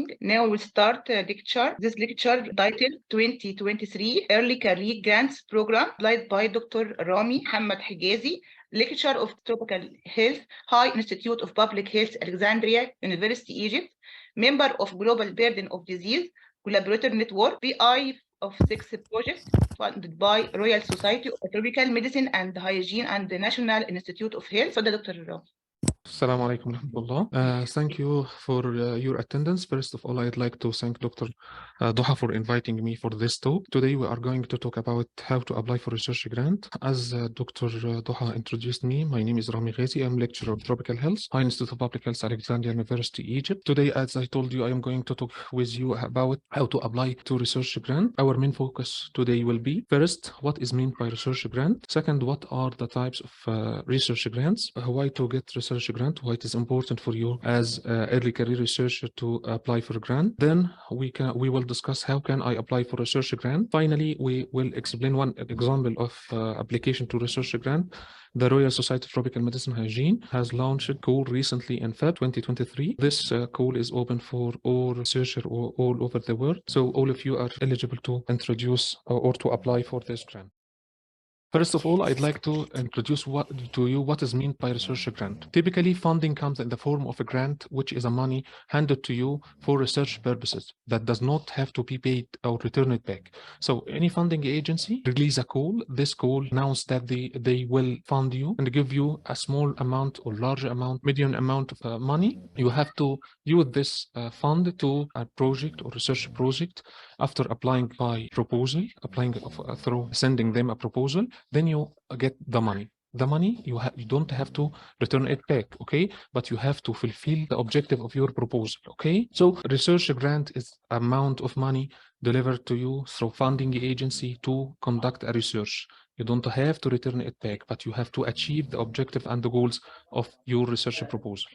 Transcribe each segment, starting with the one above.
morning. Now we'll start lecture. This lecture titled 2023 Early Career Grants Program, led by Dr. Rami Hamad Hijazi, Lecturer of Tropical Health, High Institute of Public Health, Alexandria University, Egypt, member of Global Burden of Disease Collaborator Network, PI of 6 projects funded by Royal Society of Tropical Medicine and Hygiene and the National Institute of Health. So, Dr. Rami. Assalamu alaikum warahmatullah. Thank you for your attendance. First of all, I'd like to thank Dr. Doha for inviting me for this talk. Today, we are going to talk about how to apply for research grant. As Dr. Doha introduced me, my name is Rami Ghazi. I'm lecturer of Tropical Health, High Institute of Public Health, Alexandria University, Egypt. Today, as I told you, I am going to talk with you about how to apply to research grant. Our main focus today will be, first, what is meant by research grant? Second, what are the types of research grants? Why to get research grant, why it is important for you as early career researcher to apply for a grant. Then we will discuss how can I apply for research grant. Finally, we will explain one example of application to research grant. The Royal Society of Tropical Medicine Hygiene has launched a call recently in Feb 2023. This call is open for all researchers all over the world. So all of you are eligible to introduce or to apply for this grant. First of all, I'd like to introduce to you what is meant by research grant. Typically, funding comes in the form of a grant, which is a money handed to you for research purposes that does not have to be paid or returned back. So any funding agency release a call. This call announces that they will fund you and give you a small amount or large amount, medium amount of money. You have to use this fund to a project or research project after applying by proposal, through sending them a proposal. Then you get the money. The money, you don't have to return it back, okay? But you have to fulfill the objective of your proposal, okay? So research grant is amount of money delivered to you through funding agency to conduct a research. You don't have to return it back, but you have to achieve the objective and the goals of your research proposal.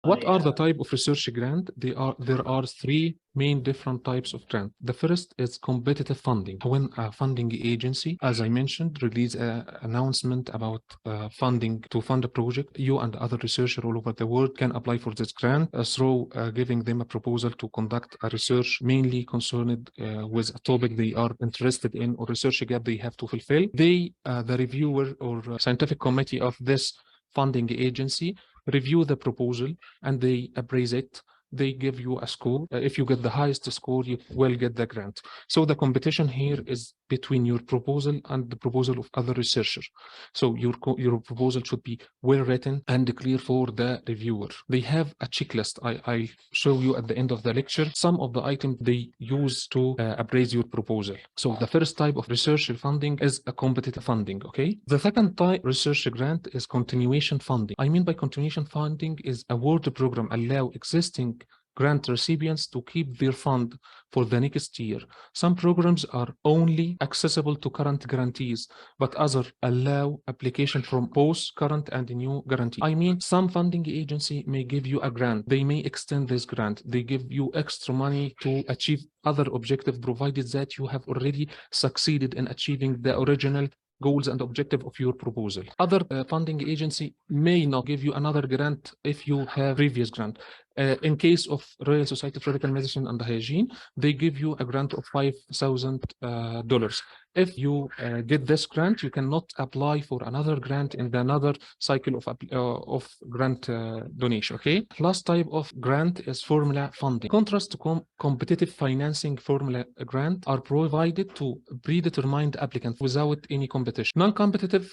What are the type of research grant? There are three main different types of grant. The first is competitive funding. When a funding agency, as I mentioned, release an announcement about funding to fund a project, you and other researchers all over the world can apply for this grant through giving them a proposal to conduct a research mainly concerned with a topic they are interested in or research gap they have to fulfill. The reviewer or scientific committee of this funding agency review the proposal and they appraise it. They give you a score. If you get the highest score, you will get the grant. So the competition here is between your proposal and the proposal of other researchers. So your proposal should be well written and clear for the reviewer. They have a checklist. I'll show you at the end of the lecture some of the items they use to appraise your proposal. So the first type of research funding is a competitive funding, okay? The second type research grant is continuation funding. I mean by continuation funding is award program allow existing grant recipients to keep their fund for the next year. Some programs are only accessible to current grantees, but others allow application from both current and new grantees. I mean, some funding agency may give you a grant. They may extend this grant. They give you extra money to achieve other objectives, provided that you have already succeeded in achieving the original goals and objective of your proposal. Other funding agency may not give you another grant if you have previous grant. In case of Royal Society of Tropical Medicine and Hygiene, they give you a grant of $5,000. If you get this grant, you cannot apply for another grant in another cycle of grant donation, okay? Last type of grant is formula funding. In contrast to competitive financing, formula grant are provided to predetermined applicants without any competition. Non-competitive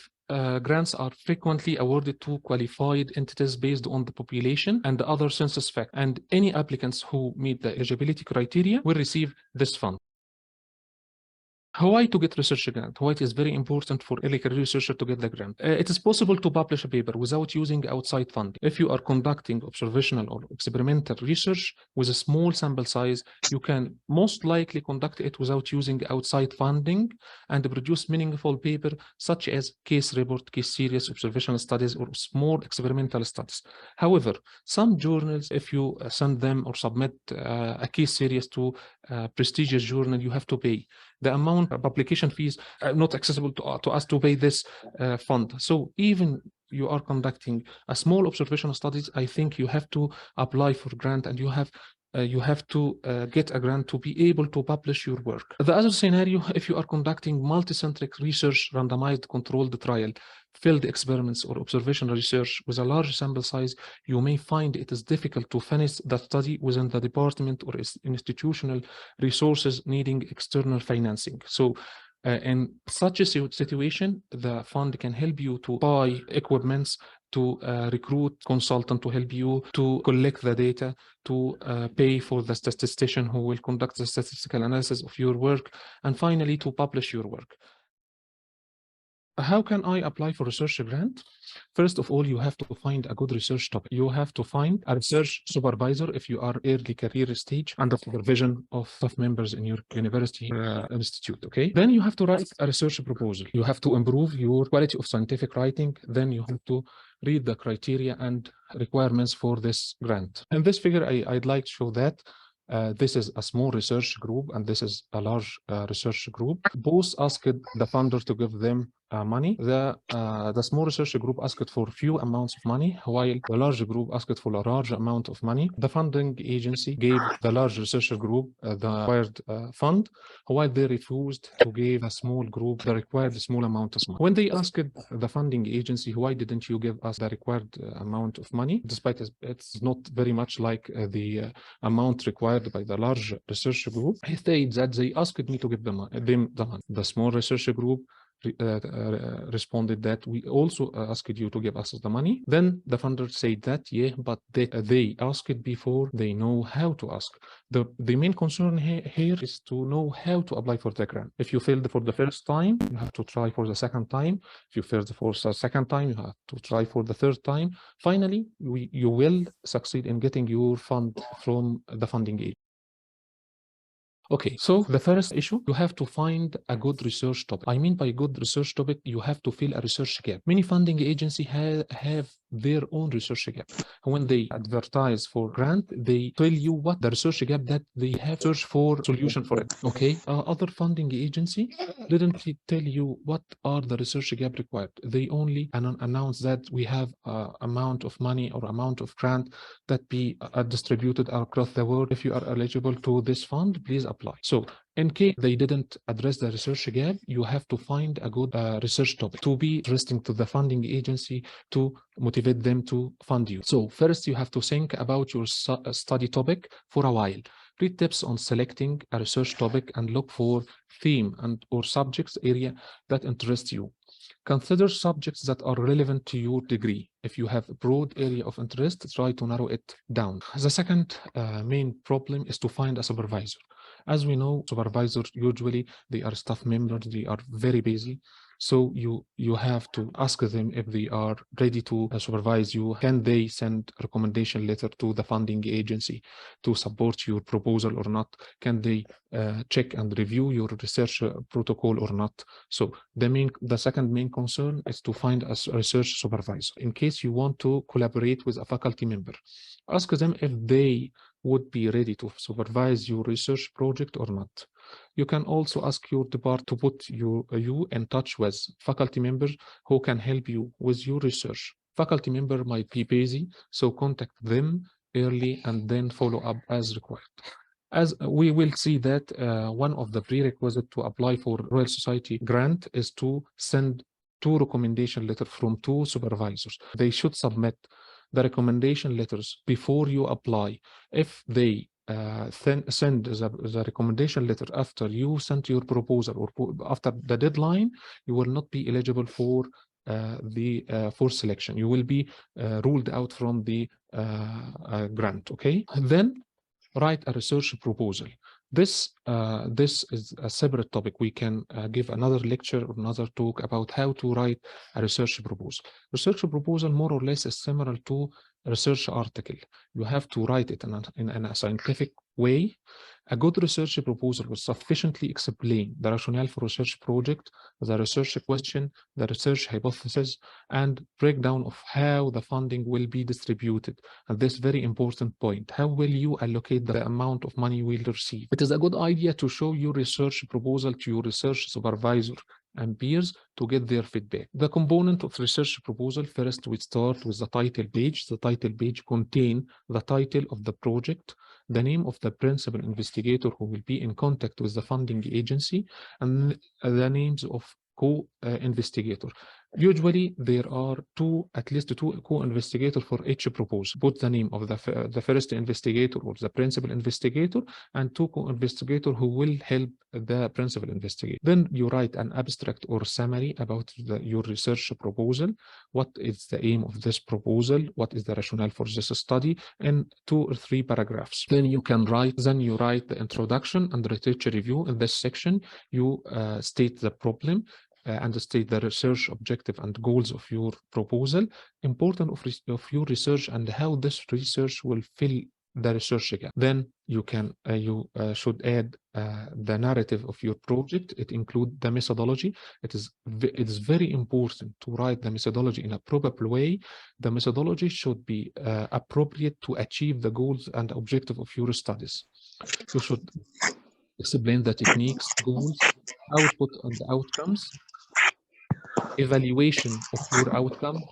grants are frequently awarded to qualified entities based on the population and the other census facts, and any applicants who meet the eligibility criteria will receive this fund. Why to get research grant? Why it is very important for early career researcher to get the grant? It is possible to publish a paper without using outside funding. If you are conducting observational or experimental research with a small sample size, you can most likely conduct it without using outside funding and produce meaningful paper such as case report, case series, observational studies, or small experimental studies. However, some journals, if you send them or submit a case series to a prestigious journal, you have to pay. the amount of publication fees are not accessible to us to pay this fund. So even you are conducting a small observational studies, I think you have to apply for grant, and you have to get a grant to be able to publish your work. The other scenario, if you are conducting multicentric research, randomized controlled trial, field experiments, or observational research with a large sample size, you may find it is difficult to finish the study within the department or institutional resources needing external financing. So in such a situation, the fund can help you to buy equipments, to recruit consultant to help you to collect the data, to pay for the statistician who will conduct the statistical analysis of your work, and finally to publish your work. How can I apply for research grant? First of all, you have to find a good research topic. You have to find a research supervisor if you are early career stage under supervision of staff members in your university institute, okay? Then you have to write a research proposal. You have to improve your quality of scientific writing. Then you have to read the criteria and requirements for this grant. In this figure, I'd like to show that this is a small research group and this is a large research group. Both asked the funder to give them money. The small research group asked for few amounts of money, while the large group asked for a large amount of money. The funding agency gave the large research group the required fund, while they refused to give a small group the required small amount of money. When they asked the funding agency, why didn't you give us the required amount of money, despite it's not very much like the amount required by the large research group, he said that they asked me to give them the money. The small research group responded that we also asked you to give us the money. Then the funder said that, yeah, but they asked it before they know how to ask. The main concern here is to know how to apply for the grant. If you failed for the first time, you have to try for the second time. If you failed for the second time, you have to try for the third time. Finally, you will succeed in getting your fund from the funding agency. Okay, so the first issue, you have to find a good research topic. I mean by good research topic, you have to fill a research gap. Many funding agencies have their own research gap. When they advertise for grant, they tell you what the research gap that they have, search for solution for it. Okay, other funding agency didn't tell you what are the research gap required. They only announce that we have amount of money or amount of grant that be distributed across the world. If you are eligible to this fund, please apply. So in case they didn't address the research gap, you have to find a good research topic to be interesting to the funding agency to motivate them to fund you. So first you have to think about your study topic for a while. Read tips on selecting a research topic and look for theme and or subjects area that interest you. Consider subjects that are relevant to your degree. If you have a broad area of interest, try to narrow it down. The second main problem is to find a supervisor. As we know, supervisors usually they are staff members, they are very busy. So you have to ask them if they are ready to supervise you. Can they send a recommendation letter to the funding agency to support your proposal or not? Can they check and review your research protocol or not? So the second main concern is to find a research supervisor. In case you want to collaborate with a faculty member, ask them if they would be ready to supervise your research project or not. You can also ask your department to put you in touch with faculty members who can help you with your research. Faculty member might be busy, so contact them early and then follow up as required. As we will see that one of the prerequisites to apply for Royal Society grant is to send 2 recommendation letters from 2 supervisors. They should submit the recommendation letters before you apply. If they send the recommendation letter after you sent your proposal or after the deadline, you will not be eligible for for selection. You will be ruled out from the grant. Okay, then write a research proposal. This is a separate topic. We can give another lecture or another talk about how to write a research proposal. Research proposal more or less is similar to a research article. You have to write it in a scientific way. A good research proposal will sufficiently explain the rationale for research project, the research question, the research hypothesis, and breakdown of how the funding will be distributed. And this very important point, how will you allocate the amount of money you will receive? It is a good idea to show your research proposal to your research supervisor and peers to get their feedback. The component of research proposal, first we start with the title page. The title page contains the title of the project, the name of the principal investigator who will be in contact with the funding agency, and the names of co-investigator. Usually there are at least two co-investigators for each proposal. Put the name of the first investigator or the principal investigator and two co-investigators who will help the principal investigator. Then you write an abstract or summary about your research proposal. What is the aim of this proposal? What is the rationale for this study? In 2 or 3 paragraphs. Then you write the introduction and research review. In this section, you state the problem, and state the research objective and goals of your proposal, importance of your research, and how this research will fill the research gap. Then you should add the narrative of your project. It includes the methodology. It is very important to write the methodology in a proper way. The methodology should be appropriate to achieve the goals and objective of your studies. You should explain the techniques, goals, output, and outcomes, evaluation of your outcomes.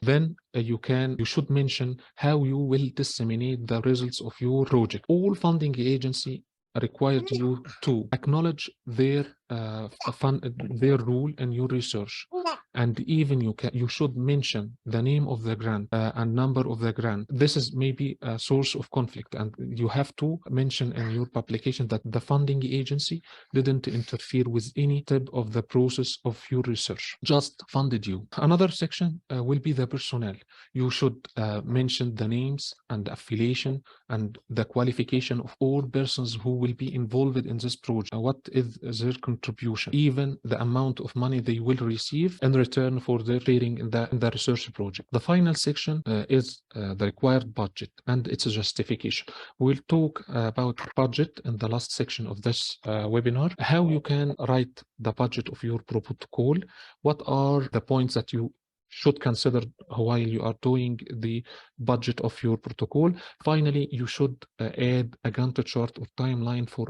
Then you should mention how you will disseminate the results of your project. All funding agency required you to acknowledge their role in your research, and even you should mention the name of the grant and number of the grant. This is maybe a source of conflict, and you have to mention in your publication that the funding agency didn't interfere with any type of the process of your research, just funded you. Another section will be the personnel. You should mention the names and affiliation and the qualification of all persons who will be involved in this project. What is their contribution, even the amount of money they will receive in return for their training in the research project. The final section is the required budget and its justification. We'll talk about budget in the last section of this webinar, how you can write the budget of your protocol, what are the points that you should consider while you are doing the budget of your protocol. Finally, you should add a Gantt chart or timeline for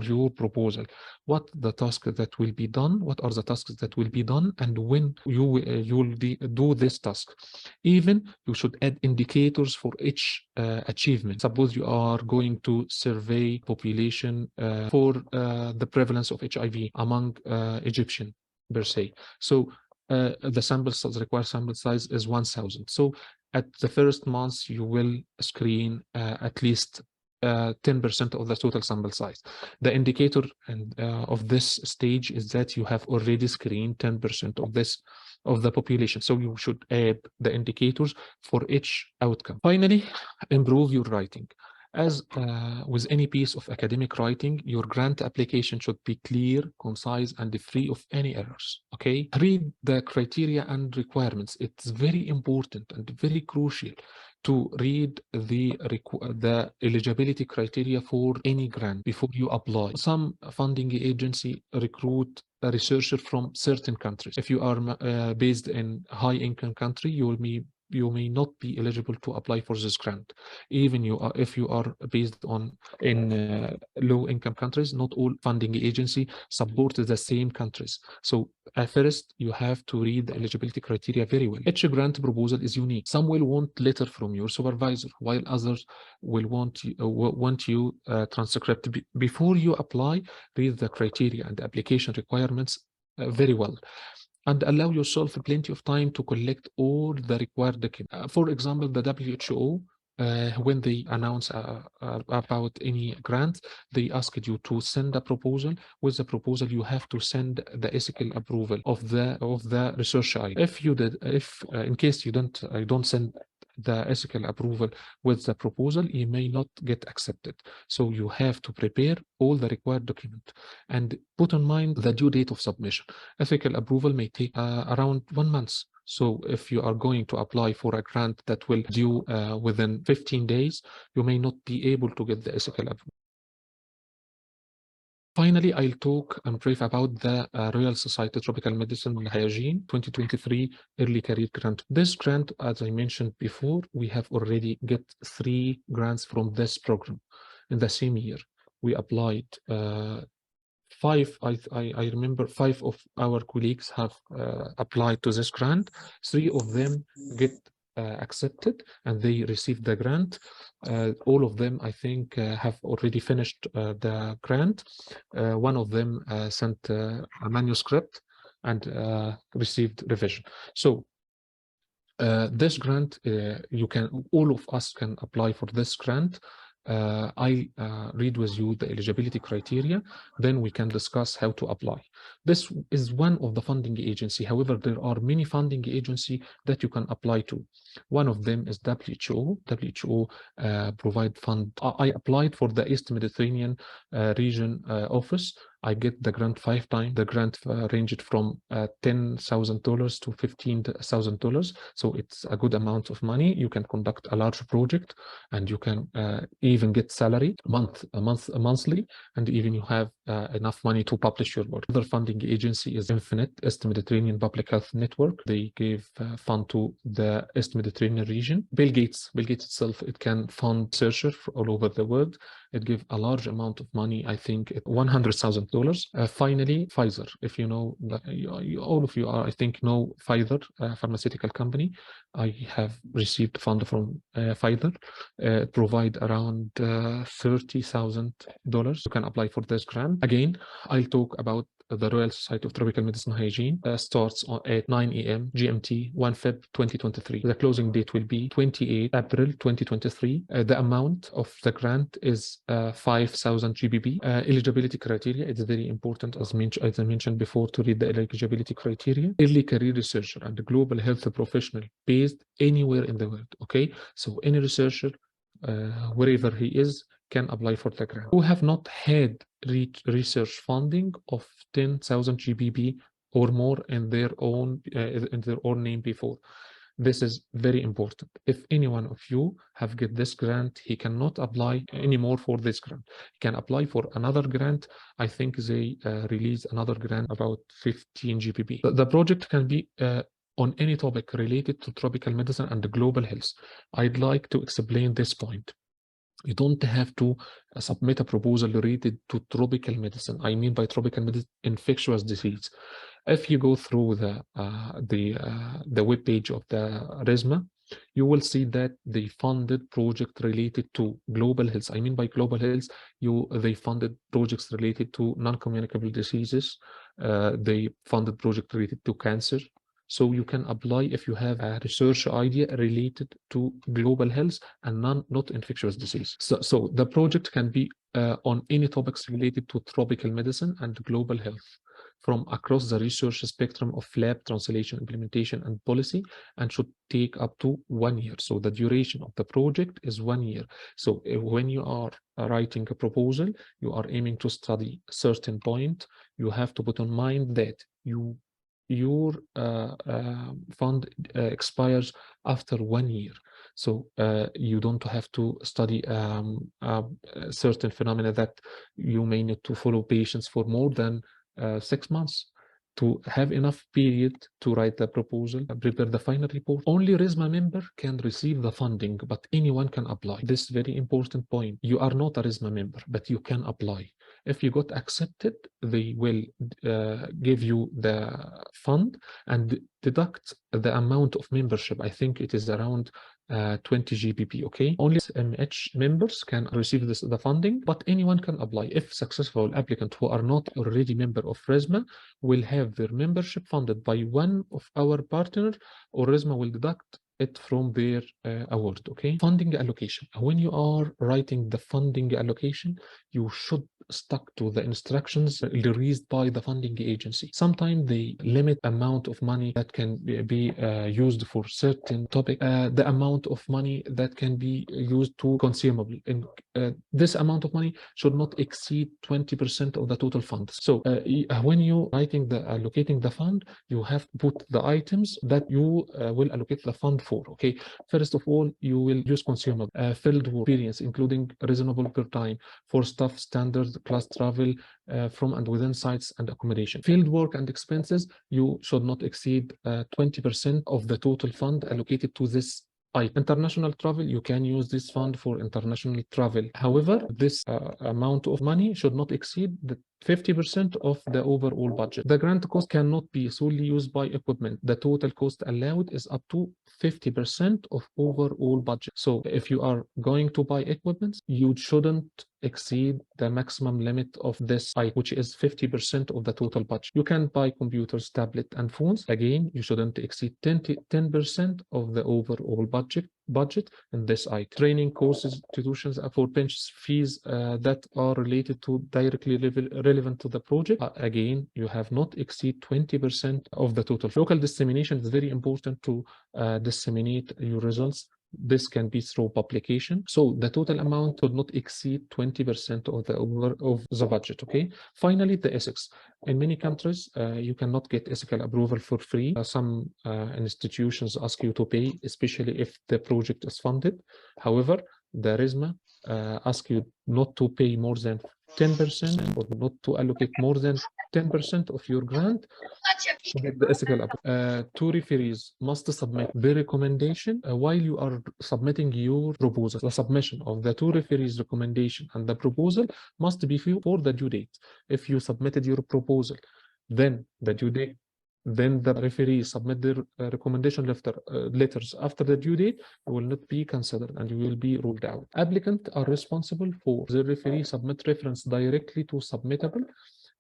your proposal. What the tasks that will be done, what are the tasks that will be done, and when you will do this task. Even you should add indicators for each achievement. Suppose you are going to survey population for the prevalence of HIV among Egyptian per se. So the sample size, required sample size is 1,000. So at the first month, you will screen at least 10% of the total sample size. The indicator of this stage is that you have already screened 10% of the population. So you should add the indicators for each outcome. Finally, improve your writing. As with any piece of academic writing, your grant application should be clear, concise, and free of any errors. Okay? Read the criteria and requirements. It's very important and very crucial to read the eligibility criteria for any grant before you apply. Some funding agency recruit a researcher from certain countries. If you are based in high-income country, you may not be eligible to apply for this grant. Even if you are based in low-income countries, not all funding agency support the same countries. So at first, you have to read the eligibility criteria very well. Each grant proposal is unique. Some will want letter from your supervisor, while others will want you transcript. Before you apply, read the criteria and the application requirements very well, and allow yourself plenty of time to collect all the required documents. For example, the WHO, when they announce about any grant, they asked you to send a proposal. With the proposal, you have to send the ethical approval of the research item. If in case you don't send the ethical approval with the proposal, you may not get accepted. So you have to prepare all the required documents and put in mind the due date of submission. Ethical approval may take around 1 month. So if you are going to apply for a grant that will due within 15 days, you may not be able to get the ethical approval. Finally, I'll talk and brief about the Royal Society Tropical Medicine and Hygiene 2023 Early Career Grant. This grant, as I mentioned before, we have already get 3 grants from this program in the same year. We applied 5, I remember 5 of our colleagues have applied to this grant. 3 of them get accepted and they received the grant. All of them, I think, have already finished the grant. One of them sent a manuscript and received revision. So this grant, all of us can apply for this grant. I'll read with you the eligibility criteria, then we can discuss how to apply. This is one of the funding agency. However, there are many funding agencies that you can apply to. One of them is WHO. WHO provide fund. I applied for the East Mediterranean region office. I get the grant 5 times. The grant ranged from $10,000 to $15,000. So it's a good amount of money. You can conduct a large project and you can even get salary monthly, and even you have enough money to publish your work. Other funding agency is Infinite, East Mediterranean Public Health Network. They gave fund to the East Mediterranean region. Bill Gates itself, it can fund researchers all over the world. It gives a large amount of money, I think $100,000. Finally, Pfizer. If you know, all of you are, I think, know Pfizer, pharmaceutical company. I have received fund from Pfizer. Provide around $30,000. You can apply for this grant. Again, I'll talk about the Royal Society of Tropical Medicine and Hygiene. Starts at 9 a.m. GMT, 1 Feb 2023. The closing date will be 28 April 2023. The amount of the grant is 5,000 GBP. Eligibility criteria, it's very important, as I mentioned before, to read the eligibility criteria. Early career researcher and global health professional based anywhere in the world. Okay, so any researcher, wherever he is, can apply for the grant. Who have not had research funding of 10,000 GBP or more in their own name before. This is very important. If any one of you have get this grant, he cannot apply anymore for this grant. He can apply for another grant. I think they release another grant about 15 GBP. The project can be on any topic related to tropical medicine and global health. I'd like to explain this point. You don't have to submit a proposal related to tropical medicine. I mean by tropical medicine, infectious disease. If you go through the web page of the RSMA, you will see that they funded project related to global health. I mean by global health, they funded projects related to non-communicable diseases. They funded project related to cancer. So you can apply if you have a research idea related to global health and not infectious disease. So the project can be on any topics related to tropical medicine and global health from across the research spectrum of lab, translation, implementation, and policy, and should take up to 1 year. So the duration of the project is 1 year. So when you are writing a proposal, you are aiming to study a certain point, you have to put in mind that your fund expires after 1 year. So you don't have to study certain phenomena that you may need to follow patients for more than 6 months. To have enough period to write the proposal, prepare the final report. Only RSMA member can receive the funding, but anyone can apply. This is very important point. You are not a RSMA member, but you can apply. If you got accepted, they will give you the fund and deduct the amount of membership. I think it is around 20 GBP, okay? Only RSTMH members can receive the funding, but anyone can apply. If successful applicants who are not already member of RSMA will have their membership funded by one of our partners, or RSMA will deduct it from their award, okay? Funding allocation. When you are writing the funding allocation, you should stuck to the instructions released by the funding agency. Sometimes they limit amount of money that can be used for certain topic, the amount of money that can be used to consumable. this amount of money should not exceed 20% of the total fund. So when you allocating the fund, you have to put the items that you will allocate the fund for. Okay, first of all, you will use consumable, field work, experience, including reasonable per time for staff, standard class travel from and within sites and accommodation. Field work and expenses, you should not exceed 20% of the total fund allocated to this item. International travel, you can use this fund for international travel. However, this amount of money should not exceed the 50% of the overall budget. The grant cost cannot be solely used by equipment. The total cost allowed is up to 50% of overall budget. So if you are going to buy equipment, you shouldn't exceed the maximum limit of this item, which is 50% of the total budget. You can buy computers, tablets, and phones. Again, you shouldn't exceed 10% of the overall budget in this item. Training courses, institutions for pension fees that are related to directly relevant to the project. Again, you have not exceed 20% of the total. Local dissemination is very important to disseminate your results. This can be through publication. So the total amount should not exceed 20% of the budget. Okay. Finally, the ethics. In many countries, you cannot get ethical approval for free. Some institutions ask you to pay, especially if the project is funded. However, the RSMA ask you not to pay more than 10% or not to allocate more than 10% of your grant to get the ethical approval. Two referees must submit their recommendation while you are submitting your proposal. The submission of the two referees' recommendation and the proposal must be for the due date. If you submitted your proposal, then the due date, then the referees submit their recommendation letters after the due date, you will not be considered and you will be ruled out. Applicants are responsible for the referee submit reference directly to submittable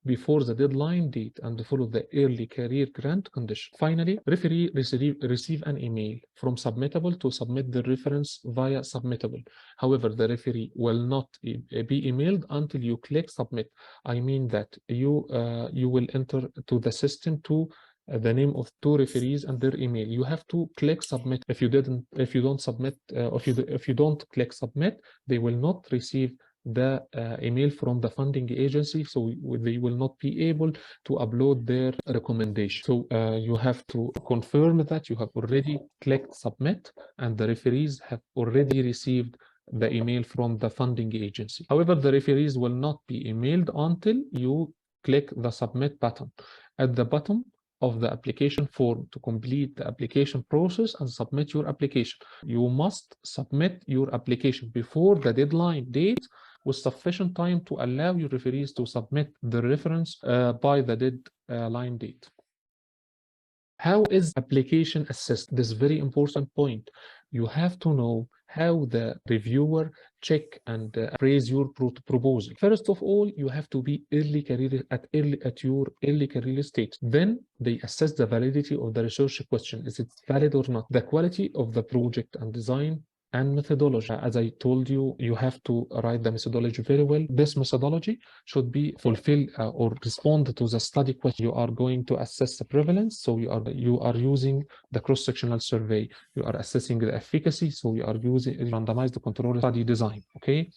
before the deadline date and follow the early career grant condition. Finally, referee receive an email from submittable to submit the reference via submittable. However, the referee will not be emailed until you click submit. I mean that you will enter to the system to the name of two referees and their email. You have to click submit. If you don't submit, if you don't click submit, they will not receive the email from the funding agency, so they will not be able to upload their recommendation. So you have to confirm that you have already clicked submit and the referees have already received the email from the funding agency. However, the referees will not be emailed until you click the submit button at the bottom of the application form to complete the application process and submit your application. You must submit your application before the deadline date with sufficient time to allow your referees to submit the reference by the deadline date. How is application assessed? This is a very important point. You have to know how the reviewer check and appraise your proposal. First of all, you have to be at your early career stage. Then they assess the validity of the research question. Is it valid or not? The quality of the project and design and methodology. As I told you, you have to write the methodology very well. This methodology should be fulfilled or respond to the study question. You are going to assess the prevalence, so you are using the cross-sectional survey. You are assessing the efficacy, so you are using randomized control study design. Okay,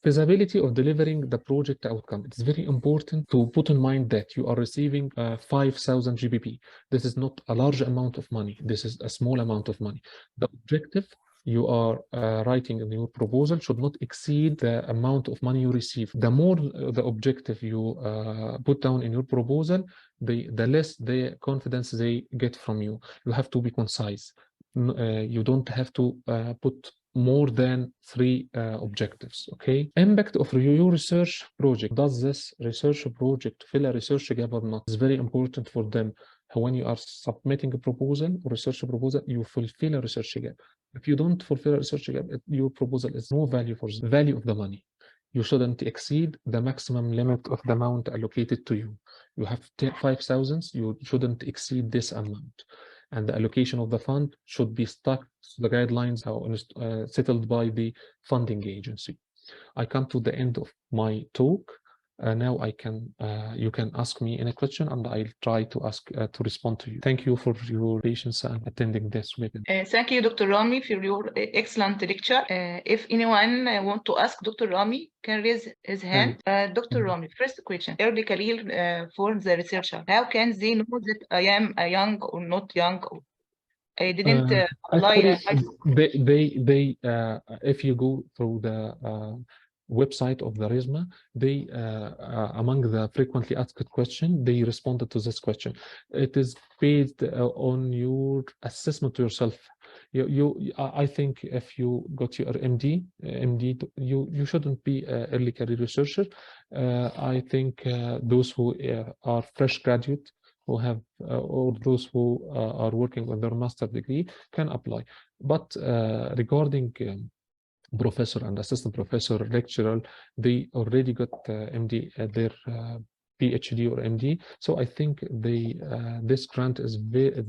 feasibility of delivering the project outcome. It's very important to put in mind that you are receiving 5,000 GBP. This is not a large amount of money. This is a small amount of money. The objective you are writing in your proposal should not exceed the amount of money you receive. The more the objective you put down in your proposal, the less the confidence they get from you. You have to be concise. You don't have to put more than 3 objectives. Okay. Impact of your research project. Does this research project fill a research gap or not? It's very important for them. When you are submitting a proposal or research proposal, you fulfill a research gap. If you don't fulfill a research gap, your proposal is no value for the value of the money. You shouldn't exceed the maximum limit of the amount allocated to you. You have 5,000, you shouldn't exceed this amount. And the allocation of the fund should be stuck to the guidelines settled by the funding agency. I come to the end of my talk. now you can ask me any question and I'll try to respond to you. Thank you for your patience and attending this webinar. Thank you, Dr. Rami, for your excellent lecture. If anyone want to ask Dr. Rami, can raise his hand. Dr. Rami, first question, early career for the researcher. How can they know that I am a young or not young? I didn't apply. Actually, if you go through the website of the RSMA, they among the frequently asked question, they responded to this question. It is based on your assessment to yourself. I think if you got your MD, you shouldn't be an early career researcher. I think those who are fresh graduate, who have or those who are working on their master degree can apply. But regarding professor and assistant professor, lecturer, they already got MD at their PhD or MD. So I think this grant is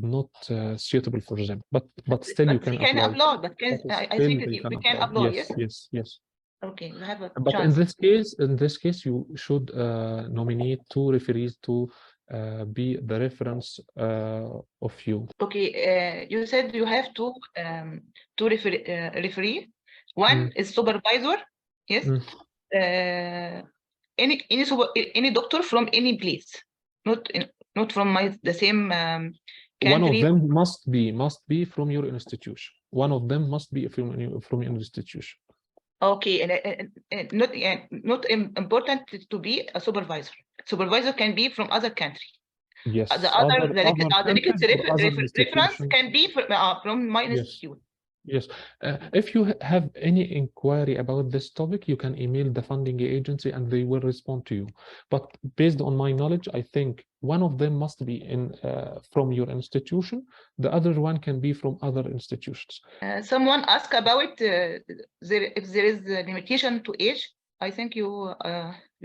not suitable for them. But still you can apply. But I think we can apply. Yes. Okay, we have a but chance. in this case, you should nominate 2 referees to be the reference of you. Okay, you said you have two referee. One is supervisor. Yes. Any doctor from any place, not from the same country. One of them must be from your institution. One of them must be from your institution. Okay, and not important to be a supervisor. Supervisor can be from other country. Yes. The reference can be from my institute. Yes. If you have any inquiry about this topic, you can email the funding agency and they will respond to you. But based on my knowledge, I think one of them must be from your institution. The other one can be from other institutions. Someone asked about if there is a limitation to age. I think you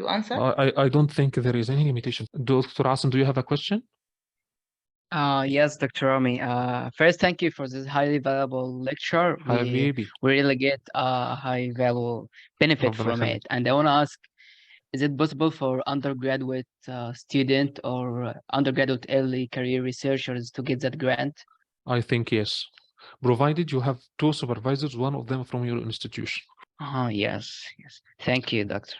answered. I don't think there is any limitation. Dr. Asim, do you have a question? Yes, Dr. Rami. First, thank you for this highly valuable lecture. We really get a high value benefit from it. And I want to ask, is it possible for undergraduate student or undergraduate early career researchers to get that grant? I think yes, provided you have 2 supervisors, one of them from your institution. Yes. Thank you, Doctor.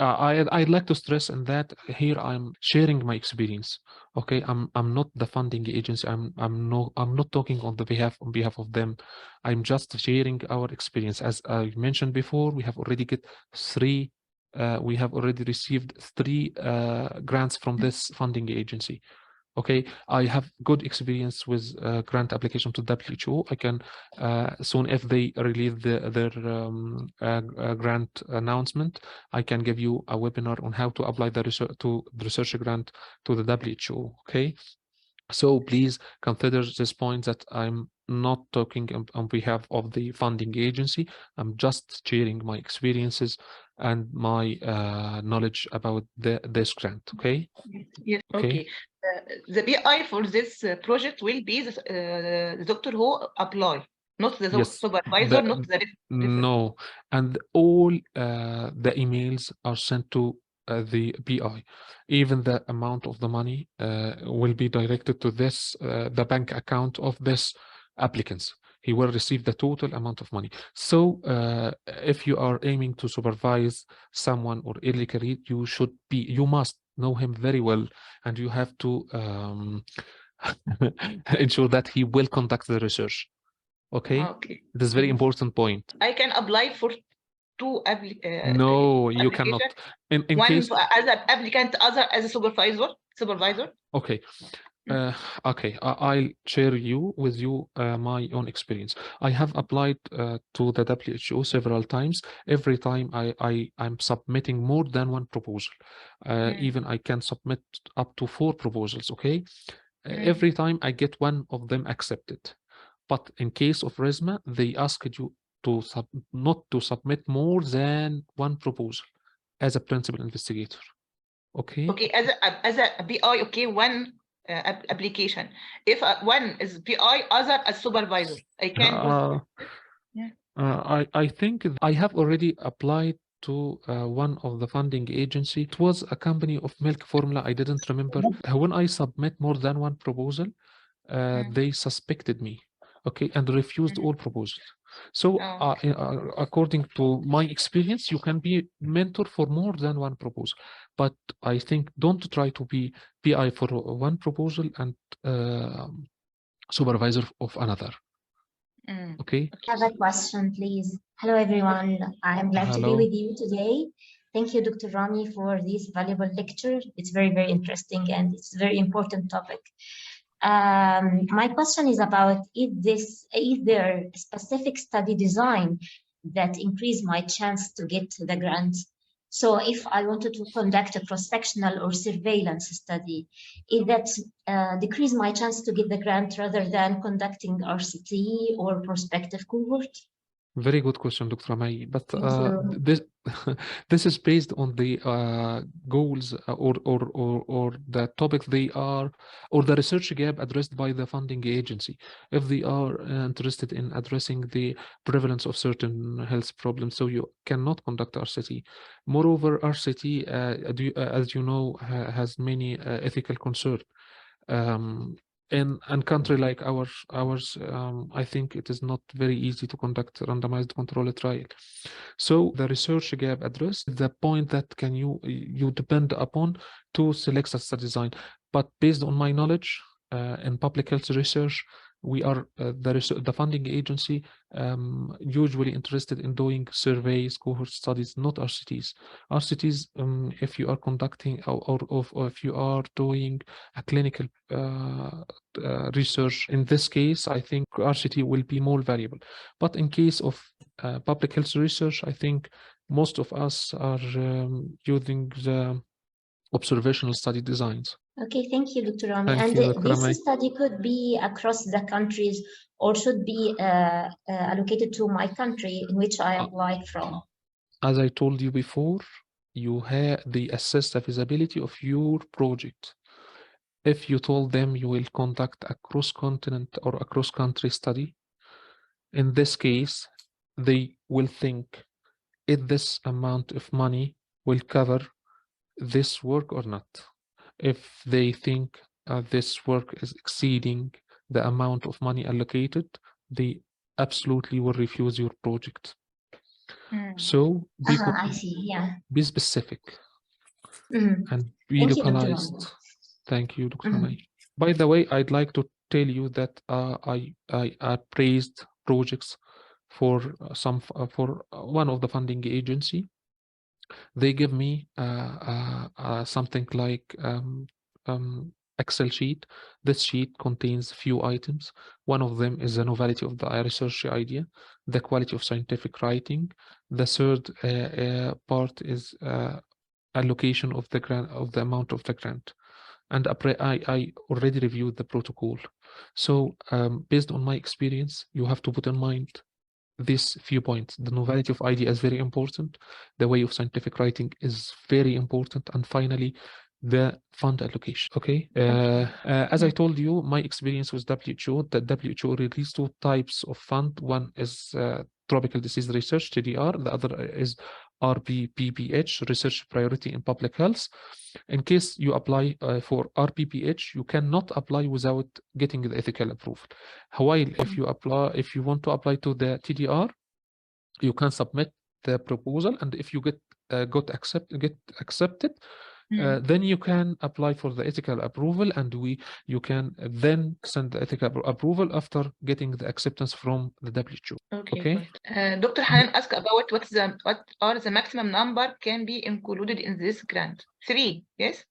I'd like to stress in that here I'm sharing my experience. Okay, I'm not the funding agency. I'm not talking on behalf of them. I'm just sharing our experience. As I mentioned before, we have already received 3 grants from this funding agency. Okay, I have good experience with grant application to WHO. I can soon, if they release their grant announcement, I can give you a webinar on how to apply the research grant to the WHO. Okay, so please consider this point that I'm not talking on behalf of the funding agency. I'm just sharing my experiences and my knowledge about this grant. Okay. Yes. Okay. The PI for this project will be the doctor who apply, not the supervisor, not the no, and all the emails are sent to the PI. Even the amount of the money will be directed to this the bank account of this applicants. He will receive the total amount of money. So if you are aiming to supervise someone or early career, you must know him very well, and you have to ensure that he will conduct the research. Okay, this is very important point. I can apply for 2 no, you cannot. In one case as an applicant, other as a supervisor. Okay. Okay, I'll share with you my own experience. I have applied to the WHO several times. Every time I'm submitting more than 1 proposal. Even I can submit up to 4 proposals. Okay, every time I get one of them accepted. But in case of RSMA, they asked you to not to submit more than 1 proposal as a principal investigator. Okay. Okay, as a PI. Okay, 1 application. If one is PI, other as supervisor, I can. I think I have already applied to one of the funding agency. It was a company of milk formula. I didn't remember. When I submit more than one proposal, they suspected me, okay, and refused all proposals. So according to my experience, you can be mentor for more than one proposal, but I think don't try to be PI for one proposal and supervisor of another. Okay. I have a question, please. Hello, everyone. I'm glad to be with you today. Thank you, Dr. Rami, for this valuable lecture. It's very, very interesting and it's a very important topic. My question is about is there a specific study design that increase my chance to get the grant? So if I wanted to conduct a cross-sectional or surveillance study, is that decrease my chance to get the grant rather than conducting RCT or prospective cohort? Very good question, Dr. May. But this is based on the goals or the topic they are, or the research gap addressed by the funding agency. If they are interested in addressing the prevalence of certain health problems, so you cannot conduct RCT. Moreover, RCT, as you know, has many ethical concerns. In a country like ours, I think it is not very easy to conduct a randomized controlled trial. So the research gap address the point that can you depend upon to select such a design. But based on my knowledge in public health research, we are the funding agency usually interested in doing surveys, cohort studies, not RCTs. RCTs, if you are conducting or if you are doing a clinical research, in this case, I think RCT will be more valuable. But in case of public health research, I think most of us are using the observational study designs. Okay, thank you, Dr. Rami. And this study could be across the countries or should be allocated to my country in which I applied from? As I told you before, they assess the feasibility of your project. If you told them you will conduct a cross-continent or a cross-country study, in this case, they will think if this amount of money will cover this work or not. If they think this work is exceeding the amount of money allocated, they absolutely will refuse your project. So be specific and be localized. Thank you, Dr. May. By the way, I'd like to tell you that I praised projects for one of the funding agency. They give me something like Excel sheet. This sheet contains few items. One of them is the novelty of the research idea, the quality of scientific writing. The third part is allocation of the grant, of the amount of the grant. And I already reviewed the protocol. So based on my experience, you have to put in mind these few points. The novelty of idea is very important. The way of scientific writing is very important. And finally, the fund allocation. Okay. As I told you, my experience with WHO, the WHO released two types of fund. One is tropical disease research, TDR. The other is RPPH, research priority in public health. In case you apply for RPPH, you cannot apply without getting the ethical approval. While if you want to apply to the TDR, you can submit the proposal, and if you get accepted, then you can apply for the ethical approval, and you can then send the ethical approval after getting the acceptance from the WHO. Okay. Dr. Hanan asked about what are the maximum number can be included in this grant? 3, yes?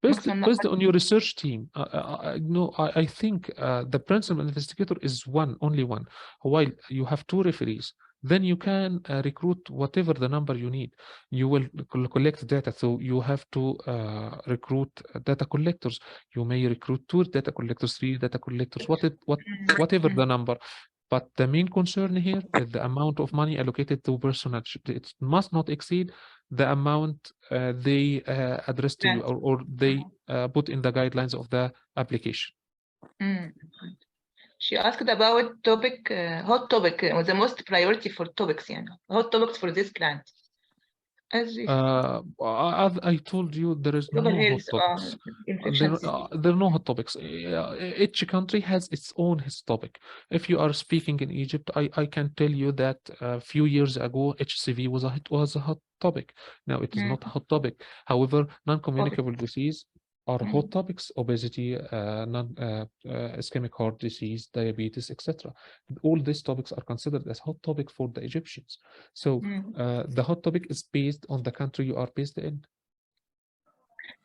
Based on your research team, no, I think the principal investigator is only one. While you have 2 referees, then you can recruit whatever the number you need. You will collect data, so you have to recruit data collectors. You may recruit 2 data collectors, 3 data collectors, whatever the number. But the main concern here is the amount of money allocated to personnel. It must not exceed the amount they address to you or they put in the guidelines of the application. She asked about hot topic, the most priority for topics, hot topics for this grant. As if I told you there is no global hot health, topics. infection disease. There are no hot topics. Each country has its own hot topic. If you are speaking in Egypt, I can tell you that a few years ago HCV was a hot topic. Now it is not a hot topic. However, non-communicable disease are hot topics: obesity, ischemic heart disease, diabetes, etc. All these topics are considered as hot topic for the Egyptians. So the hot topic is based on the country you are based in.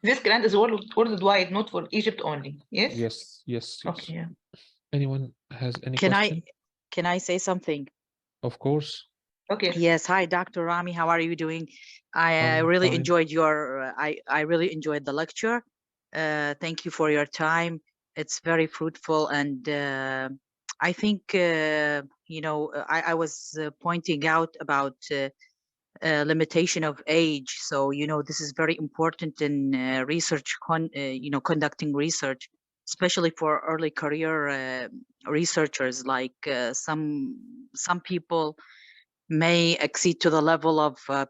This grant is worldwide, not for Egypt only. Yes. Yes. Yes. Okay. Yeah. Anyone has any question? Can I say something? Of course. Okay. Yes. Hi, Dr. Rami. How are you doing? I really enjoyed your. I really enjoyed the lecture. Thank you for your time. It's very fruitful, and I think I was pointing out about limitation of age. So this is very important in research. Conducting research, especially for early career researchers. Like some people may exceed to the level of a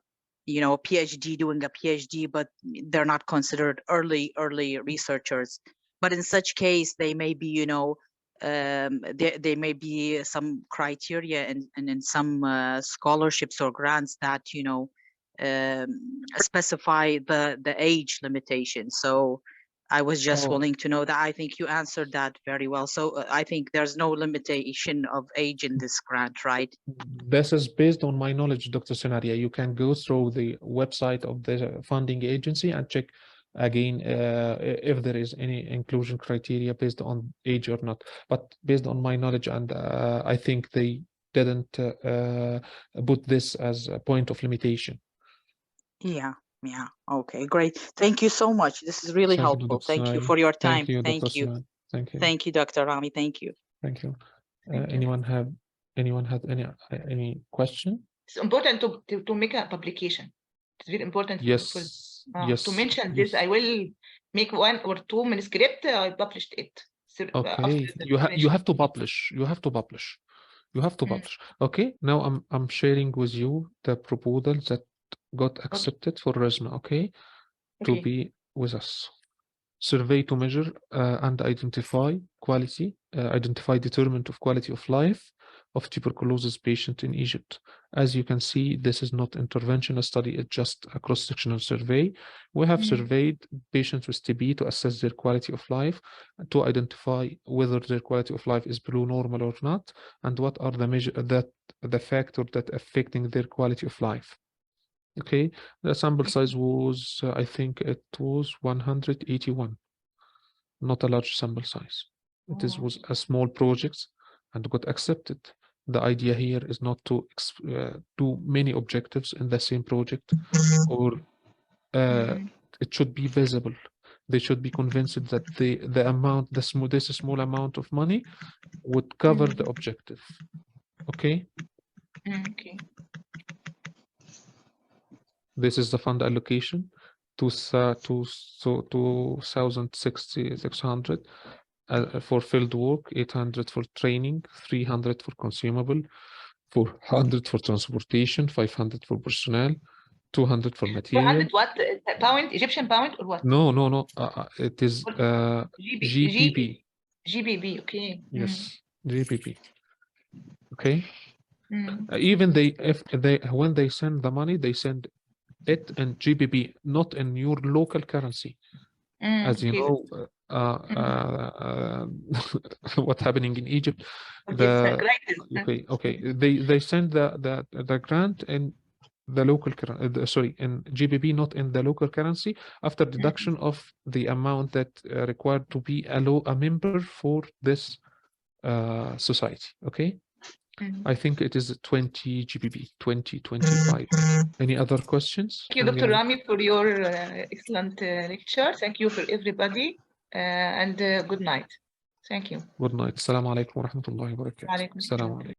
PhD, doing a PhD, but they're not considered early researchers. But in such case, they may be, there may be some criteria and in some scholarships or grants that specify the age limitation. So I was just willing to know that. I think you answered that very well. So I think there's no limitation of age in this grant, right? This is based on my knowledge, Dr. Senaria. You can go through the website of the funding agency and check again if there is any inclusion criteria based on age or not. But based on my knowledge, and I think they didn't put this as a point of limitation. Yeah. Okay, great. Thank you so much. This is really helpful. Thank you for your time. Thank you. Thank you, Dr. Rami. Thank you. Thank you. Anyone had any question? It's important to make a publication. It's very important. Yes. To mention this, I will make 1 or 2 manuscripts. I published it. Okay. You have to publish. You have to publish. Okay. Now I'm sharing with you the proposal that got accepted for RSMA. Okay. To be with us. Survey to measure and identify determinant of quality of life of tuberculosis patient in Egypt. As you can see, this is not interventional study, it's just a cross-sectional survey. We have surveyed patients with TB to assess their quality of life, to identify whether their quality of life is below normal or not, and what are the factors that affecting their quality of life. Okay, the sample size was, I think it was 181, not a large sample size. It was a small project and got accepted. The idea here is not to do many objectives in the same project, or it should be visible. They should be convinced that this small amount of money would cover the objective. Okay. Okay. This is the fund allocation, 2,600 for field work, 800 for training, 300 for consumable, 400 for transportation, 500 for personnel, 200 for material. 400 what? Pound, Egyptian pound or what? No. It is GBP. GBP. Okay. Yes, GBP. Okay. Even when they send the money, they send it in GBP, not in your local currency. As you know, what's happening in Egypt. They send the grant in the local currency, in GBP, not in the local currency, after deduction of the amount that required to be a member for this society. Okay. I think it is 20 GBP, 25. Any other questions? Thank you, Dr. Rami, for your excellent lecture. Thank you for everybody, and good night. Thank you. Good night. Assalamu alaikum wa rahmatullahi wa barakatuh. Alaikum assalam.